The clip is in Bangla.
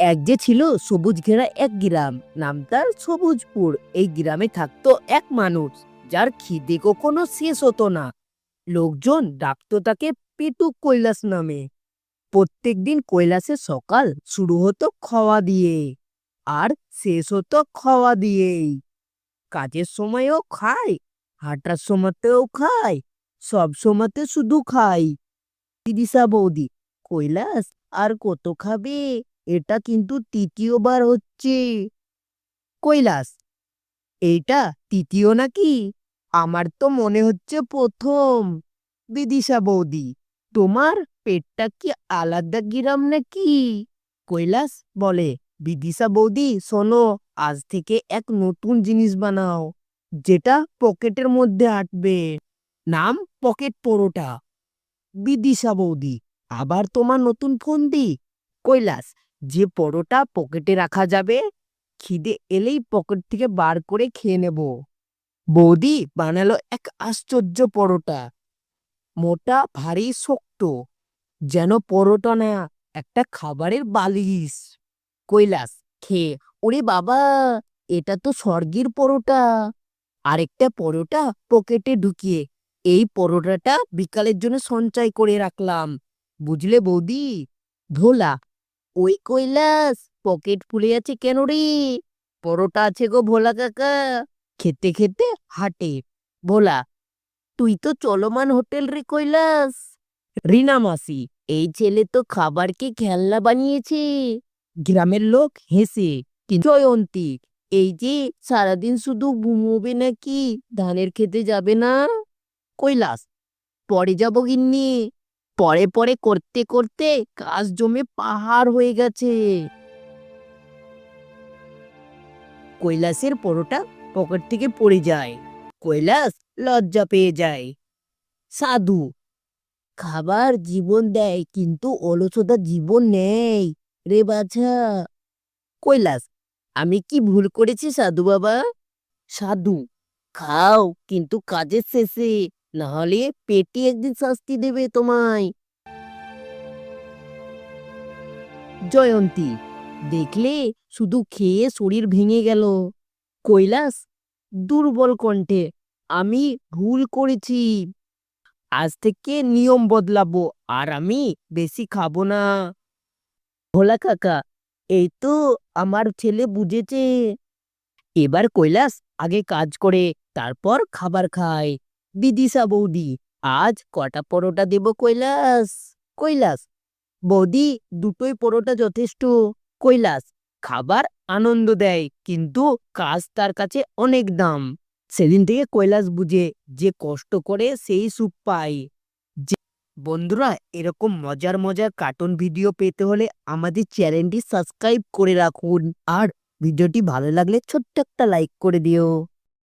এক যে ছিল সবুজ ঘেরা এক গ্রাম, নাম তার সবুজপুর। এই গ্রামে থাকতো এক মানুষ যার খিদে কখনো শেষ হতো না। লোকজন ডাকতো তাকে পেটুক কৈলাস নামে। প্রত্যেকদিন কৈলাসের সকাল শুরু হতো খাওয়া দিয়ে, আর শেষ হতো খাওয়া দিয়েই। কাজের সময়ও খায়, হাঁটার সময়তেও খায়, সব সময়তে শুধু খায়। দিদিশা বৌদি, কৈলাস আর কত খাবে? এটা কিন্তু তৃতীয়বার হচ্ছে। কৈলাস, এইটা তৃতীয় নাকি? আমার তো মনে হচ্ছে প্রথম। বিদিশা বৌদি, তোমার পেটটা কি আলাদা গিরাম নাকি? কৈলাস বলে, বিদিশা বৌদি শোনো, আজ থেকে এক নতুন জিনিস বানাও, যেটা পকেটের মধ্যে আটবে। নাম পকেট পরোটা। বিদিশা বৌদি, আবার তোমার নতুন ফন্দি? কৈলাস, যে পরোটা পকেটে রাখা যাবে, খিদে এলেই পকেট থেকে বার করে খেয়ে নেব। বৌদি বানালো এক আশ্চর্য পরোটা, মোটা ভারী শক্ত, যেন পরোটা না, একটা খাবারের বালিশ। কৈলাস খেয়ে, ওরে বাবা, এটা তো স্বর্গের পরোটা। আরেকটা পরোটা পকেটে ঢুকিয়ে, এই পরোটাটা বিকালের জন্য সঞ্চয় করে রাখলাম, বুঝলে বৌদি? ভোলা, ওই কৈলাস, পকেট ফুলে আছে কেন রে? পরোটা আছে গো ভোলা কাকা। খেতে খেতে হাঁটে। ভোলা, তুই তো চলমান হোটেল রে কৈলাস। রিনা মাসি, এই ছেলে তো খাবারকে খেলনা বানিয়েছে। গ্রামের লোক হেসে। কিন্তু জয়ন্তী, এই যে সারাদিন শুধু ঘুমোবে নাকি, ধানের খেতে যাবে না? কৈলাস, পরে যাব গিন্নি। পরে পরে করতে করতে কাজ জমে পাহাড় হয়ে গেছে। কৈলাসের পরোটা পকেট থেকে পড়ে যায়। কৈলাস লজ্জা পেয়ে যায়। সাধু, খাবার জীবন দেয় কিন্তু অলসতা জীবন নেই রে বাছা। কৈলাস, আমি কি ভুল করেছি সাধু বাবা? সাধু, খাও কিন্তু কাজের শেষে, না হলে পেটে একদিন শাস্তি দেবে তোমায়। জয়ন্তী, দেখলে, শুধু খেয়ে শরীর ভেঙে গেল। কৈলাস দুর্বল কণ্ঠে, আমি ভুল করেছি, আজ থেকে নিয়ম বদলাবো, আর আমি বেশি খাবো না। ভোলা কাকা, এই তো আমার ছেলে বুঝেছে। এবার কৈলাস আগে কাজ করে তারপর খাবার খায়। বিদিশা বৌদি, আজ কটা পরোটা দেব কৈলাস? কৈলাস, বৌদি দুটোই পরোটা যথেষ্ট। কৈলাস, খাবার আনন্দ দেয় কিন্তু কাজ তার কাছে অনেক দাম। সেদিন থেকে কৈলাস বুঝে, যে কষ্ট করে সেই সুখ পায়। যে বন্ধুরা, এরকম মজার মজার কার্টুন ভিডিও পেতে হলে আমাদের চ্যানেলটি সাবস্ক্রাইব করে রাখুন, আর ভিডিওটি ভালো লাগলে ছোট্ট একটা লাইক করে দিও।